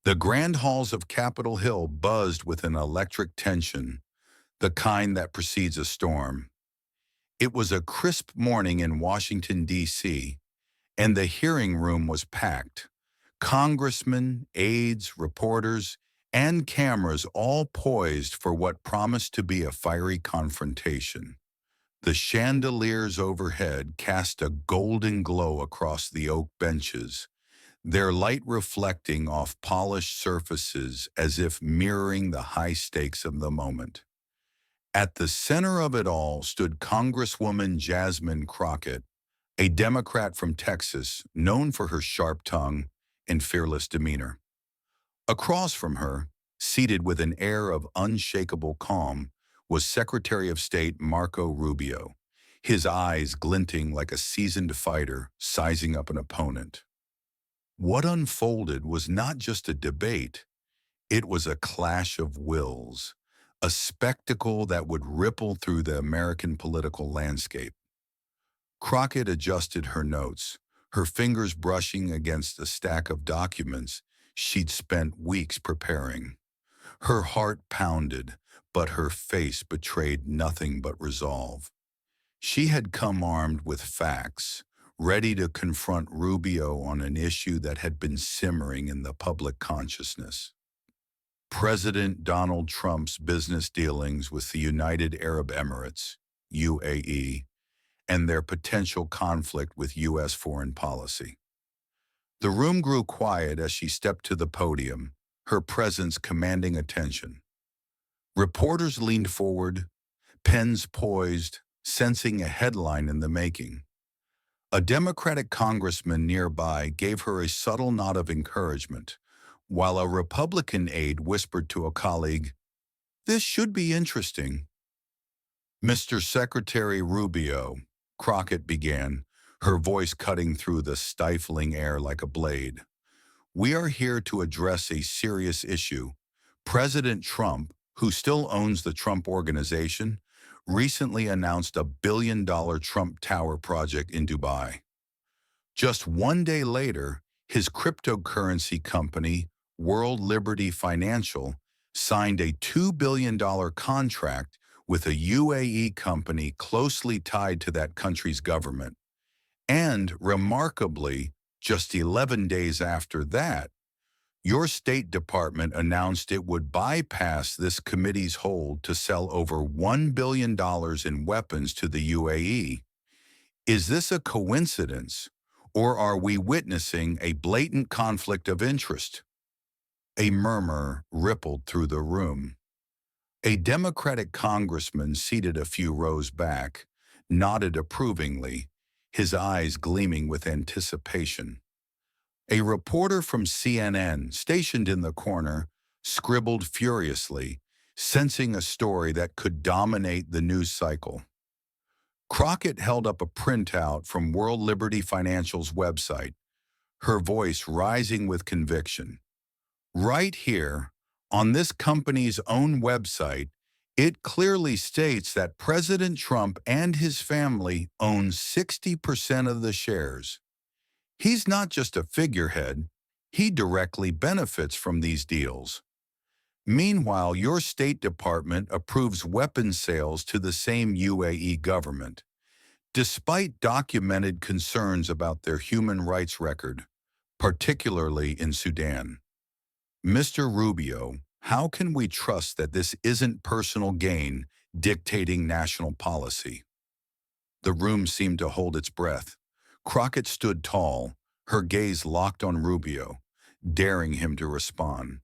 The grand halls of Capitol Hill buzzed with an electric tension, the kind that precedes a storm. It was a crisp morning in Washington, D.C., and the hearing room was packed. Congressmen, aides, reporters, and cameras all poised for what promised to be a fiery confrontation. The chandeliers overhead cast a golden glow across the oak benches, their light reflecting off polished surfaces as if mirroring the high stakes of the moment. At the center of it all stood Congresswoman Jasmine Crockett, a Democrat from Texas known for her sharp tongue and fearless demeanor. Across from her, seated with an air of unshakable calm, was Secretary of State Marco Rubio, his eyes glinting like a seasoned fighter sizing up an opponent. What unfolded was not just a debate, it was a clash of wills, a spectacle that would ripple through the American political landscape. Crockett adjusted her notes, her fingers brushing against a stack of documents she'd spent weeks preparing. Her heart pounded, but her face betrayed nothing but resolve. She had come armed with facts, ready to confront Rubio on an issue that had been simmering in the public consciousness. President Donald Trump's business dealings with the United Arab Emirates, UAE, and their potential conflict with U.S. foreign policy. The room grew quiet as she stepped to the podium, her presence commanding attention. Reporters leaned forward, pens poised, sensing a headline in the making. A Democratic congressman nearby gave her a subtle nod of encouragement, while a Republican aide whispered to a colleague, "This should be interesting." "Mr. Secretary Rubio," Crockett began, her voice cutting through the stifling air like a blade. "We are here to address a serious issue. President Trump, who still owns the Trump Organization, recently announced a billion-dollar Trump Tower project in Dubai. Just one day later, his cryptocurrency company, World Liberty Financial, signed a $2 billion contract with a UAE company closely tied to that country's government. And, remarkably, just 11 days after that, your State Department announced it would bypass this committee's hold to sell over $1 billion in weapons to the UAE. Is this a coincidence, or are we witnessing a blatant conflict of interest?" A murmur rippled through the room. A Democratic congressman seated a few rows back nodded approvingly, his eyes gleaming with anticipation. A reporter from CNN, stationed in the corner, scribbled furiously, sensing a story that could dominate the news cycle. Crockett held up a printout from World Liberty Financial's website, her voice rising with conviction. "Right here, on this company's own website, it clearly states that President Trump and his family own 60% of the shares. He's not just a figurehead, he directly benefits from these deals. Meanwhile, your State Department approves weapons sales to the same UAE government, despite documented concerns about their human rights record, particularly in Sudan. Mr. Rubio, how can we trust that this isn't personal gain dictating national policy?" The room seemed to hold its breath. Crockett stood tall, her gaze locked on Rubio, daring him to respond.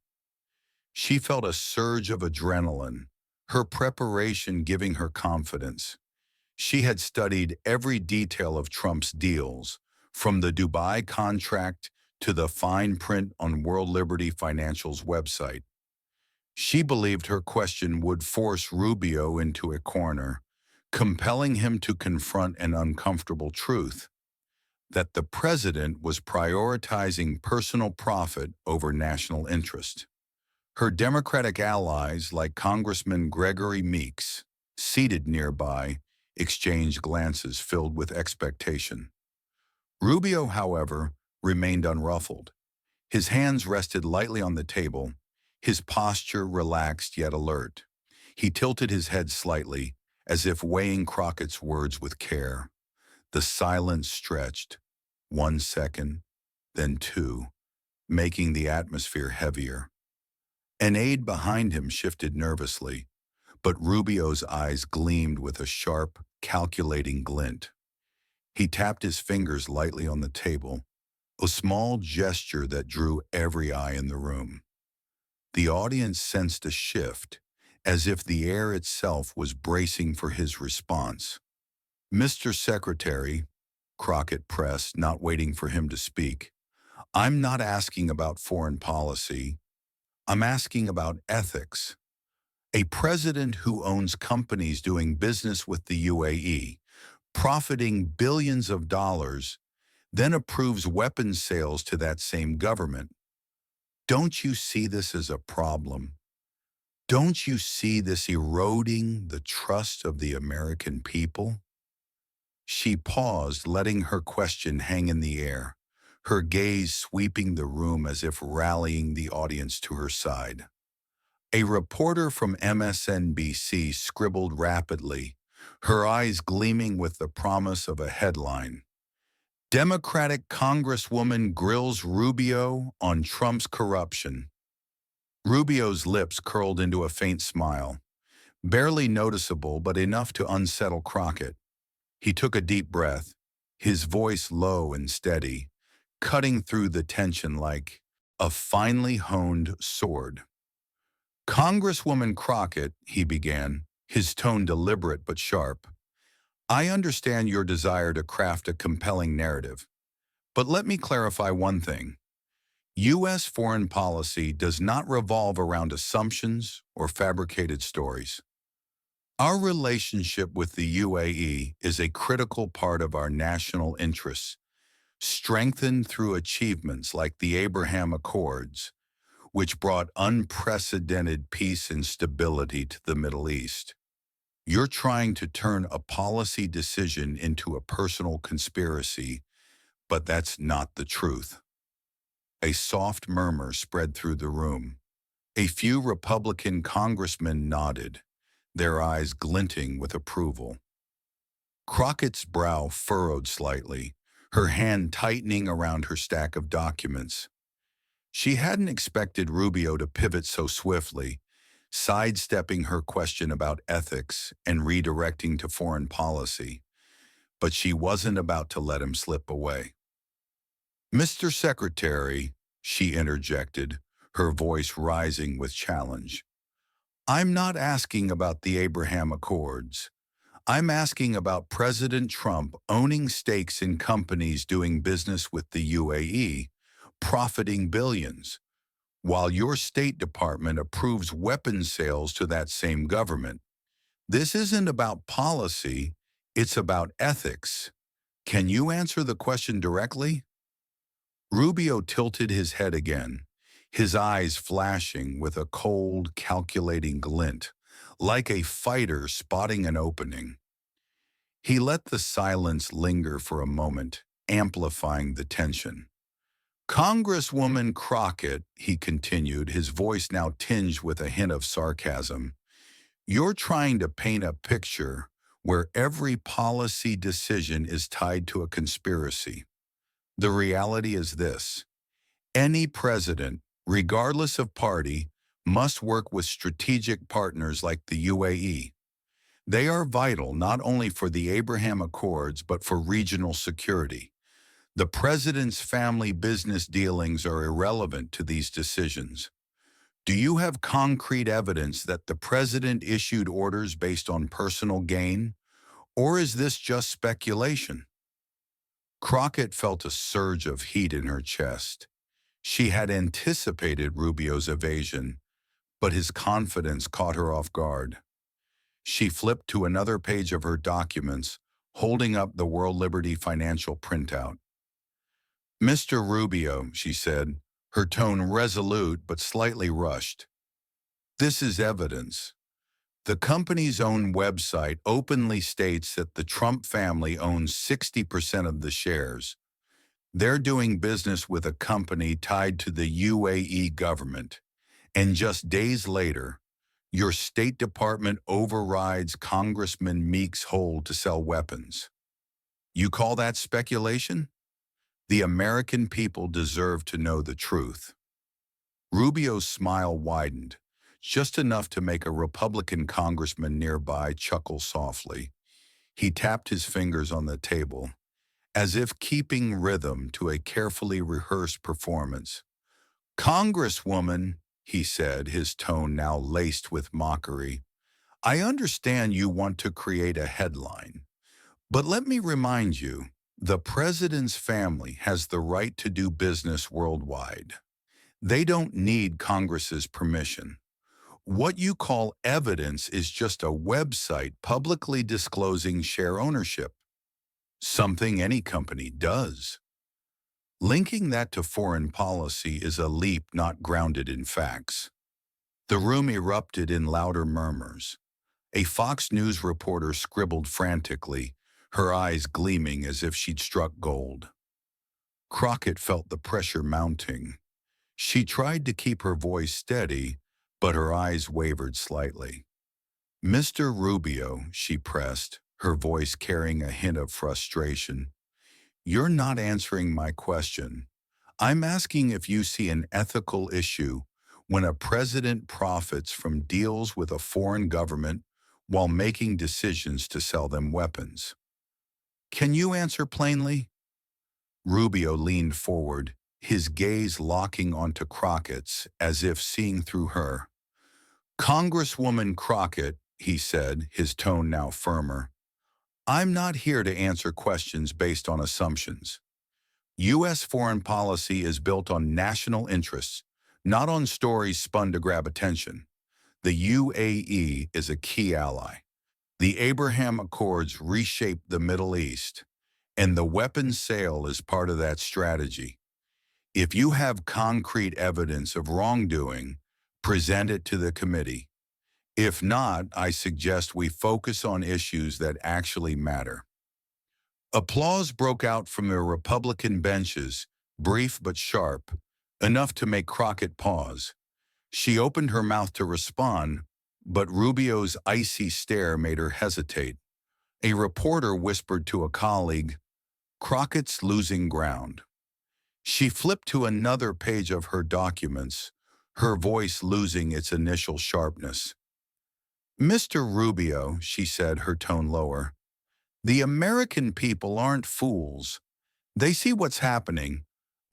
She felt a surge of adrenaline, her preparation giving her confidence. She had studied every detail of Trump's deals, from the Dubai contract to the fine print on World Liberty Financial's website. She believed her question would force Rubio into a corner, compelling him to confront an uncomfortable truth: that the president was prioritizing personal profit over national interest. Her Democratic allies, like Congressman Gregory Meeks, seated nearby, exchanged glances filled with expectation. Rubio, however, remained unruffled. His hands rested lightly on the table, his posture relaxed yet alert. He tilted his head slightly, as if weighing Crockett's words with care. The silence stretched, 1 second, then two, making the atmosphere heavier. An aide behind him shifted nervously, but Rubio's eyes gleamed with a sharp, calculating glint. He tapped his fingers lightly on the table, a small gesture that drew every eye in the room. The audience sensed a shift, as if the air itself was bracing for his response. "Mr. Secretary," Crockett pressed, not waiting for him to speak, "I'm not asking about foreign policy. I'm asking about ethics. A president who owns companies doing business with the UAE, profiting billions of dollars, then approves weapons sales to that same government. Don't you see this as a problem? Don't you see this eroding the trust of the American people?" She paused, letting her question hang in the air, her gaze sweeping the room as if rallying the audience to her side. A reporter from MSNBC scribbled rapidly, her eyes gleaming with the promise of a headline. "Democratic Congresswoman grills Rubio on Trump's corruption." Rubio's lips curled into a faint smile, barely noticeable but enough to unsettle Crockett. He took a deep breath, his voice low and steady, cutting through the tension like a finely honed sword. "Congresswoman Crockett," he began, his tone deliberate but sharp, "I understand your desire to craft a compelling narrative. But let me clarify one thing. U.S. foreign policy does not revolve around assumptions or fabricated stories. Our relationship with the UAE is a critical part of our national interests, strengthened through achievements like the Abraham Accords, which brought unprecedented peace and stability to the Middle East. You're trying to turn a policy decision into a personal conspiracy, but that's not the truth." A soft murmur spread through the room. A few Republican congressmen nodded, their eyes glinting with approval. Crockett's brow furrowed slightly, her hand tightening around her stack of documents. She hadn't expected Rubio to pivot so swiftly, sidestepping her question about ethics and redirecting to foreign policy, but she wasn't about to let him slip away. "Mr. Secretary," she interjected, her voice rising with challenge, "I'm not asking about the Abraham Accords. I'm asking about President Trump owning stakes in companies doing business with the UAE, profiting billions, while your State Department approves weapons sales to that same government. This isn't about policy, it's about ethics. Can you answer the question directly?" Rubio tilted his head again, his eyes flashing with a cold, calculating glint, like a fighter spotting an opening. He let the silence linger for a moment, amplifying the tension. "Congresswoman Crockett," he continued, his voice now tinged with a hint of sarcasm, "you're trying to paint a picture where every policy decision is tied to a conspiracy. The reality is this: any president, regardless of party, must work with strategic partners like the UAE. They are vital not only for the Abraham Accords but for regional security. The president's family business dealings are irrelevant to these decisions. Do you have concrete evidence that the president issued orders based on personal gain, or is this just speculation?" Crockett felt a surge of heat in her chest. She had anticipated Rubio's evasion, but his confidence caught her off guard. She flipped to another page of her documents, holding up the World Liberty financial printout. "Mr. Rubio," she said, her tone resolute but slightly rushed, "this is evidence. The company's own website openly states that the Trump family owns 60% of the shares. They're doing business with a company tied to the UAE government, and just days later, your State Department overrides Congressman Meek's hold to sell weapons. You call that speculation? The American people deserve to know the truth. Rubio's smile widened, just enough to make a Republican congressman nearby chuckle softly. He tapped his fingers on the table, as if keeping rhythm to a carefully rehearsed performance. Congresswoman, he said, his tone now laced with mockery, I understand you want to create a headline, but let me remind you, the president's family has the right to do business worldwide. They don't need Congress's permission. What you call evidence is just a website publicly disclosing share ownership, something any company does. Linking that to foreign policy is a leap not grounded in facts. The room erupted in louder murmurs. A Fox News reporter scribbled frantically, her eyes gleaming as if she'd struck gold. Crockett felt the pressure mounting. She tried to keep her voice steady, but her eyes wavered slightly. Mr. Rubio, she pressed, her voice carrying a hint of frustration, you're not answering my question. I'm asking if you see an ethical issue when a president profits from deals with a foreign government while making decisions to sell them weapons. Can you answer plainly? Rubio leaned forward, his gaze locking onto Crockett's as if seeing through her. Congresswoman Crockett, he said, his tone now firmer, I'm not here to answer questions based on assumptions. U.S. foreign policy is built on national interests, not on stories spun to grab attention. The UAE is a key ally. The Abraham Accords reshaped the Middle East, and the weapons sale is part of that strategy. If you have concrete evidence of wrongdoing, present it to the committee. If not, I suggest we focus on issues that actually matter. Applause broke out from the Republican benches, brief but sharp, enough to make Crockett pause. She opened her mouth to respond, but Rubio's icy stare made her hesitate. A reporter whispered to a colleague, Crockett's losing ground. She flipped to another page of her documents, her voice losing its initial sharpness. Mr. Rubio, she said, her tone lower, the American people aren't fools. They see what's happening,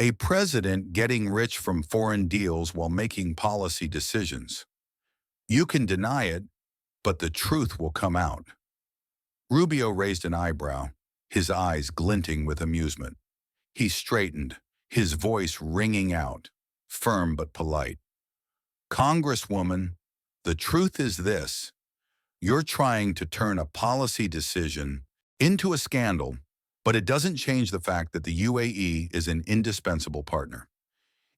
a president getting rich from foreign deals while making policy decisions. You can deny it, but the truth will come out. Rubio raised an eyebrow, his eyes glinting with amusement. He straightened, his voice ringing out, firm but polite. Congresswoman, the truth is this. You're trying to turn a policy decision into a scandal, but it doesn't change the fact that the UAE is an indispensable partner.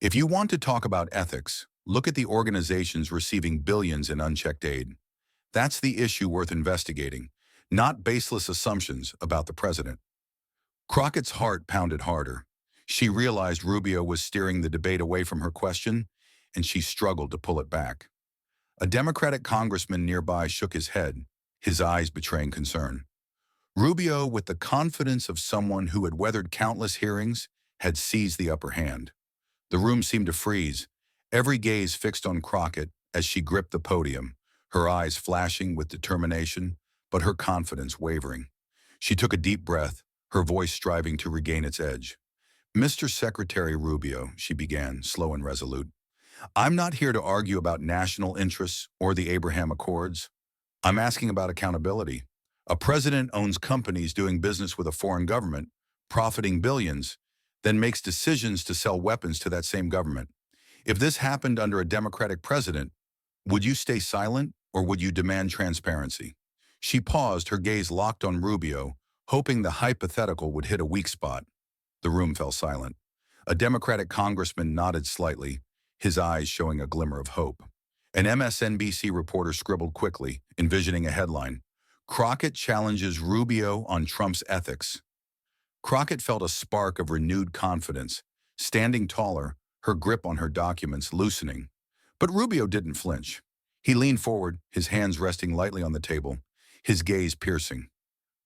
If you want to talk about ethics, look at the organizations receiving billions in unchecked aid. That's the issue worth investigating, not baseless assumptions about the president. Crockett's heart pounded harder. She realized Rubio was steering the debate away from her question, and she struggled to pull it back. A Democratic congressman nearby shook his head, his eyes betraying concern. Rubio, with the confidence of someone who had weathered countless hearings, had seized the upper hand. The room seemed to freeze, every gaze fixed on Crockett as she gripped the podium, her eyes flashing with determination, but her confidence wavering. She took a deep breath, her voice striving to regain its edge. Mr. Secretary Rubio, she began, slow and resolute, I'm not here to argue about national interests or the Abraham Accords. I'm asking about accountability. A president owns companies doing business with a foreign government, profiting billions, then makes decisions to sell weapons to that same government. If this happened under a Democratic president, would you stay silent or would you demand transparency? She paused, her gaze locked on Rubio, hoping the hypothetical would hit a weak spot. The room fell silent. A Democratic congressman nodded slightly, his eyes showing a glimmer of hope. An MSNBC reporter scribbled quickly, envisioning a headline. Crockett challenges Rubio on Trump's ethics. Crockett felt a spark of renewed confidence. Standing taller, her grip on her documents loosening. But Rubio didn't flinch. He leaned forward, his hands resting lightly on the table, his gaze piercing.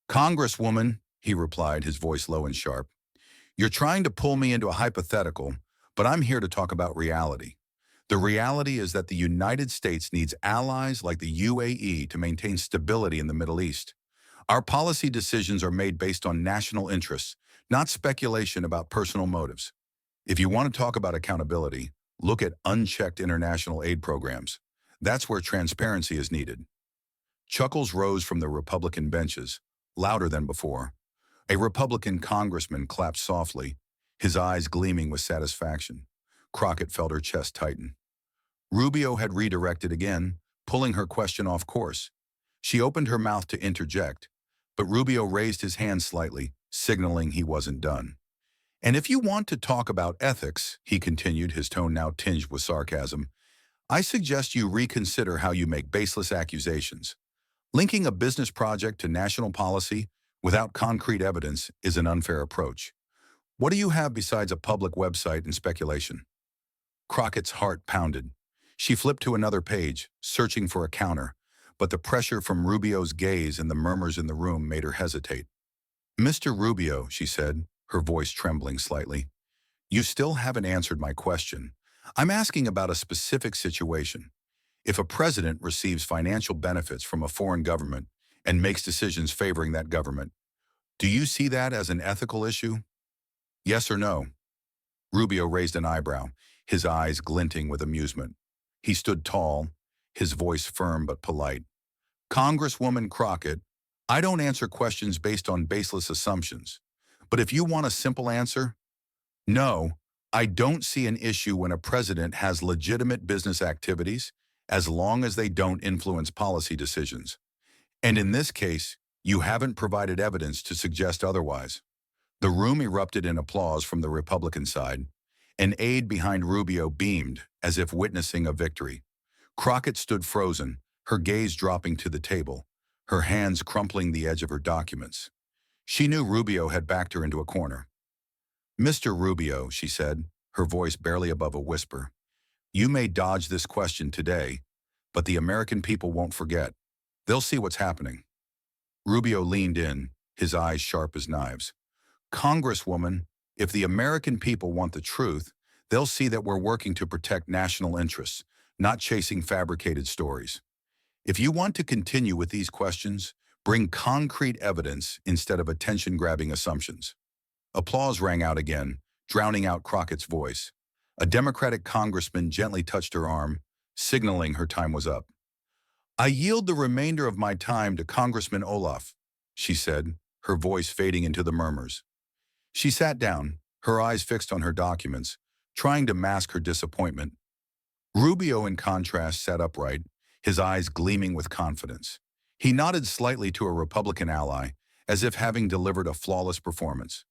"Congresswoman," he replied, his voice low and sharp, "you're trying to pull me into a hypothetical, but I'm here to talk about reality. The reality is that the United States needs allies like the UAE to maintain stability in the Middle East. Our policy decisions are made based on national interests, not speculation about personal motives. If you want to talk about accountability, look at unchecked international aid programs. That's where transparency is needed." Chuckles rose from the Republican benches, louder than before. A Republican congressman clapped softly, his eyes gleaming with satisfaction. Crockett felt her chest tighten. Rubio had redirected again, pulling her question off course. She opened her mouth to interject, but Rubio raised his hand slightly, signaling he wasn't done. "And if you want to talk about ethics," he continued, his tone now tinged with sarcasm, "I suggest you reconsider how you make baseless accusations. Linking a business project to national policy without concrete evidence is an unfair approach. What do you have besides a public website and speculation?" Crockett's heart pounded. She flipped to another page, searching for a counter, but the pressure from Rubio's gaze and the murmurs in the room made her hesitate. "Mr. Rubio," she said, her voice trembling slightly, "you still haven't answered my question. I'm asking about a specific situation. If a president receives financial benefits from a foreign government and makes decisions favoring that government, do you see that as an ethical issue? Yes or no?" Rubio raised an eyebrow, his eyes glinting with amusement. He stood tall, his voice firm but polite. "Congresswoman Crockett, I don't answer questions based on baseless assumptions. But if you want a simple answer, no, I don't see an issue when a president has legitimate business activities as long as they don't influence policy decisions. And in this case, you haven't provided evidence to suggest otherwise." The room erupted in applause from the Republican side. An aide behind Rubio beamed, as if witnessing a victory. Crockett stood frozen, her gaze dropping to the table, her hands crumpling the edge of her documents. She knew Rubio had backed her into a corner. "Mr. Rubio," she said, her voice barely above a whisper, "you may dodge this question today, but the American people won't forget. They'll see what's happening." Rubio leaned in, his eyes sharp as knives. "Congresswoman, if the American people want the truth, they'll see that we're working to protect national interests, not chasing fabricated stories. If you want to continue with these questions, bring concrete evidence instead of attention-grabbing assumptions." Applause rang out again, drowning out Crockett's voice. A Democratic congressman gently touched her arm, signaling her time was up. "I yield the remainder of my time to Congressman Olaf," she said, her voice fading into the murmurs. She sat down, her eyes fixed on her documents, trying to mask her disappointment. Rubio, in contrast, sat upright, his eyes gleaming with confidence. He nodded slightly to a Republican ally, as if having delivered a flawless performance.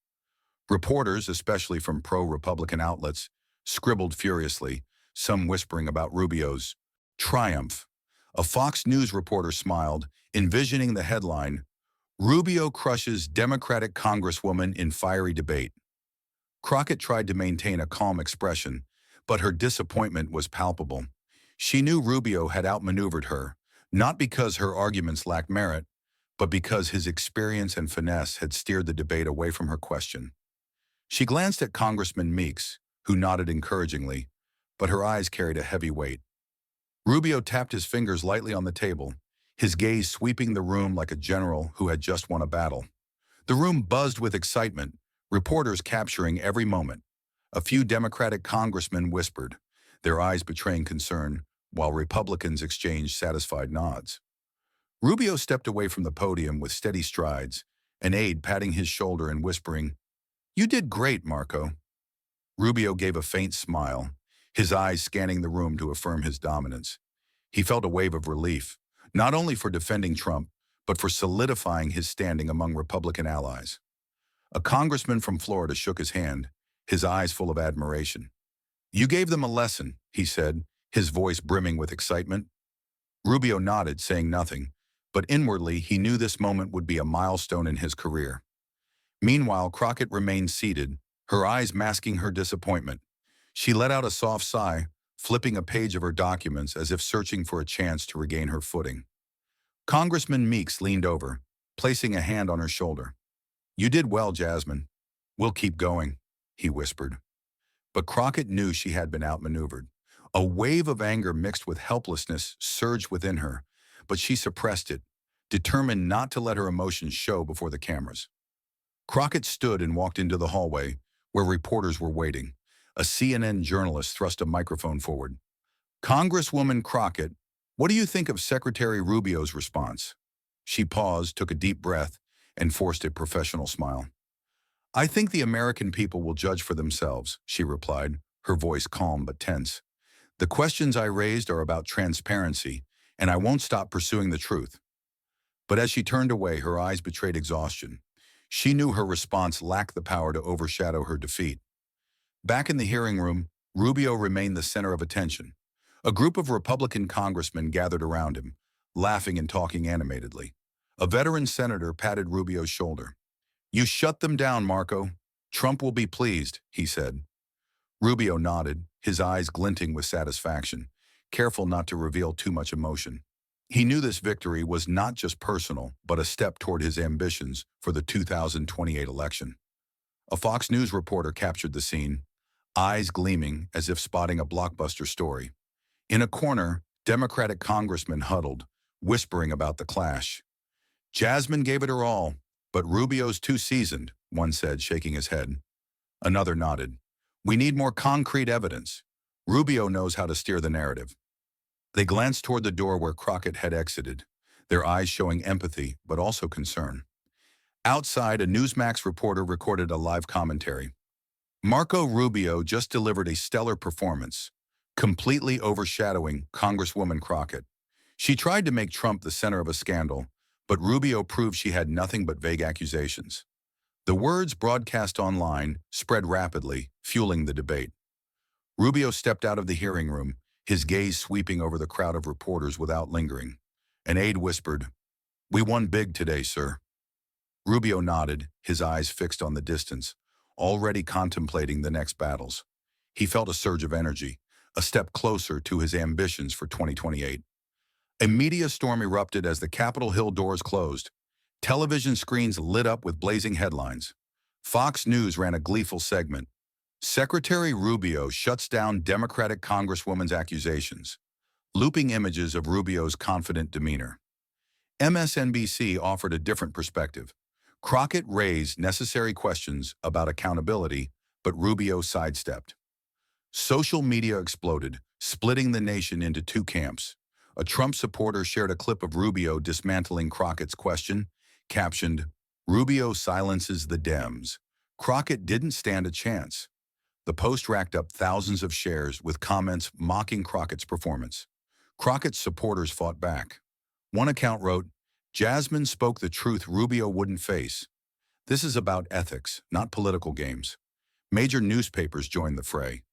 Reporters, especially from pro-Republican outlets, scribbled furiously, some whispering about Rubio's triumph. A Fox News reporter smiled, envisioning the headline, "Rubio crushes Democratic Congresswoman in fiery debate." Crockett tried to maintain a calm expression, but her disappointment was palpable. She knew Rubio had outmaneuvered her, not because her arguments lacked merit, but because his experience and finesse had steered the debate away from her question. She glanced at Congressman Meeks, who nodded encouragingly, but her eyes carried a heavy weight. Rubio tapped his fingers lightly on the table, his gaze sweeping the room like a general who had just won a battle. The room buzzed with excitement, reporters capturing every moment. A few Democratic congressmen whispered, their eyes betraying concern, while Republicans exchanged satisfied nods. Rubio stepped away from the podium with steady strides, an aide patting his shoulder and whispering, "You did great, Marco." Rubio gave a faint smile, his eyes scanning the room to affirm his dominance. He felt a wave of relief, not only for defending Trump, but for solidifying his standing among Republican allies. A congressman from Florida shook his hand, his eyes full of admiration. "You gave them a lesson," he said, his voice brimming with excitement. Rubio nodded, saying nothing, but inwardly he knew this moment would be a milestone in his career. Meanwhile, Crockett remained seated, her eyes masking her disappointment. She let out a soft sigh, flipping a page of her documents as if searching for a chance to regain her footing. Congressman Meeks leaned over, placing a hand on her shoulder. "You did well, Jasmine. We'll keep going," he whispered. But Crockett knew she had been outmaneuvered. A wave of anger mixed with helplessness surged within her, but she suppressed it, determined not to let her emotions show before the cameras. Crockett stood and walked into the hallway, where reporters were waiting. A CNN journalist thrust a microphone forward. "Congresswoman Crockett, what do you think of Secretary Rubio's response?" She paused, took a deep breath, and forced a professional smile. "I think the American people will judge for themselves," she replied, her voice calm but tense. "The questions I raised are about transparency, and I won't stop pursuing the truth." But as she turned away, her eyes betrayed exhaustion. She knew her response lacked the power to overshadow her defeat. Back in the hearing room, Rubio remained the center of attention. A group of Republican congressmen gathered around him, laughing and talking animatedly. A veteran senator patted Rubio's shoulder. "You shut them down, Marco. Trump will be pleased," he said. Rubio nodded, his eyes glinting with satisfaction, careful not to reveal too much emotion. He knew this victory was not just personal, but a step toward his ambitions for the 2028 election. A Fox News reporter captured the scene, eyes gleaming as if spotting a blockbuster story. In a corner, Democratic congressmen huddled, whispering about the clash. "Jasmine gave it her all, but Rubio's too seasoned," one said, shaking his head. Another nodded. "We need more concrete evidence. Rubio knows how to steer the narrative." They glanced toward the door where Crockett had exited, their eyes showing empathy but also concern. Outside, a Newsmax reporter recorded a live commentary. "Marco Rubio just delivered a stellar performance, completely overshadowing Congresswoman Crockett. She tried to make Trump the center of a scandal, but Rubio proved she had nothing but vague accusations." The words broadcast online spread rapidly, fueling the debate. Rubio stepped out of the hearing room, his gaze sweeping over the crowd of reporters without lingering. An aide whispered, "We won big today, sir." Rubio nodded, his eyes fixed on the distance, already contemplating the next battles. He felt a surge of energy, a step closer to his ambitions for 2028. A media storm erupted as the Capitol Hill doors closed. Television screens lit up with blazing headlines. Fox News ran a gleeful segment. "Secretary Rubio shuts down Democratic Congresswoman's accusations," looping images of Rubio's confident demeanor. MSNBC offered a different perspective. Crockett raised necessary questions about accountability, but Rubio sidestepped. Social media exploded, splitting the nation into two camps. A Trump supporter shared a clip of Rubio dismantling Crockett's question, captioned, "Rubio silences the Dems. Crockett didn't stand a chance." The post racked up thousands of shares with comments mocking Crockett's performance. Crockett's supporters fought back. One account wrote, "Jasmine spoke the truth Rubio wouldn't face. This is about ethics, not political games." Major newspapers joined the fray.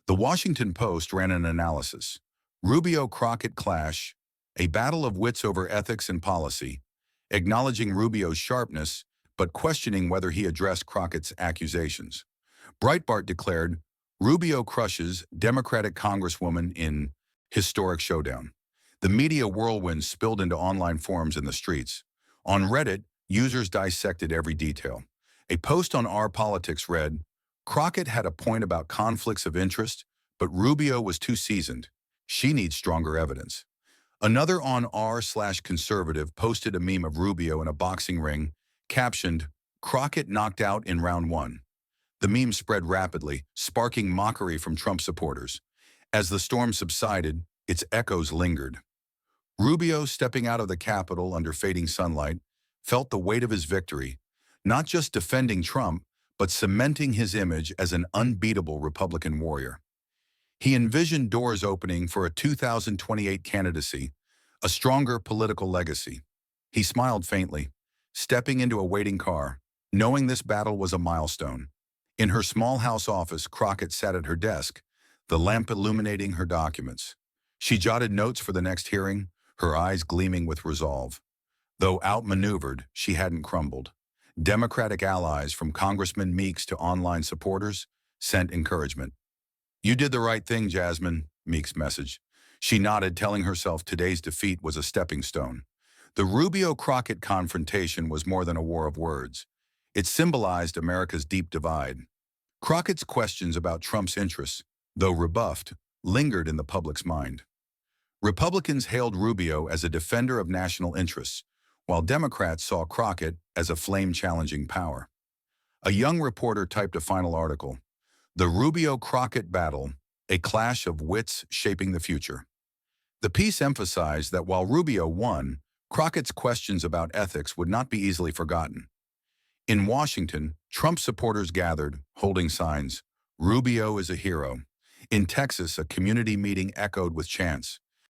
The Washington Post ran an analysis. Rubio-Crockett clash, a battle of wits over ethics and policy, acknowledging Rubio's sharpness, but questioning whether he addressed Crockett's accusations. Breitbart declared, "Rubio crushes Democratic Congresswoman in historic showdown." The media whirlwind spilled into online forums in the streets. On Reddit, users dissected every detail. A post on Our Politics read, "Crockett had a point about conflicts of interest, but Rubio was too seasoned. She needs stronger evidence." Another on r/conservative posted a meme of Rubio in a boxing ring, captioned, "Crockett knocked out in round one." The meme spread rapidly, sparking mockery from Trump supporters. As the storm subsided, its echoes lingered. Rubio, stepping out of the Capitol under fading sunlight, felt the weight of his victory, not just defending Trump, but cementing his image as an unbeatable Republican warrior. He envisioned doors opening for a 2028 candidacy, a stronger political legacy. He smiled faintly, stepping into a waiting car, knowing this battle was a milestone. In her small house office, Crockett sat at her desk, the lamp illuminating her documents. She jotted notes for the next hearing, her eyes gleaming with resolve. Though outmaneuvered, she hadn't crumbled. Democratic allies from Congressman Meeks to online supporters sent encouragement. "You did the right thing, Jasmine," Meeks messaged. She nodded, telling herself today's defeat was a stepping stone. The Rubio-Crockett confrontation was more than a war of words. It symbolized America's deep divide. Crockett's questions about Trump's interests, though rebuffed, lingered in the public's mind. Republicans hailed Rubio as a defender of national interests, while Democrats saw Crockett as a flame-challenging power. A young reporter typed a final article, "The Rubio-Crockett Battle, a clash of wits shaping the future." The piece emphasized that while Rubio won, Crockett's questions about ethics would not be easily forgotten. In Washington, Trump supporters gathered, holding signs, "Rubio is a hero." In Texas, a community meeting echoed with chants,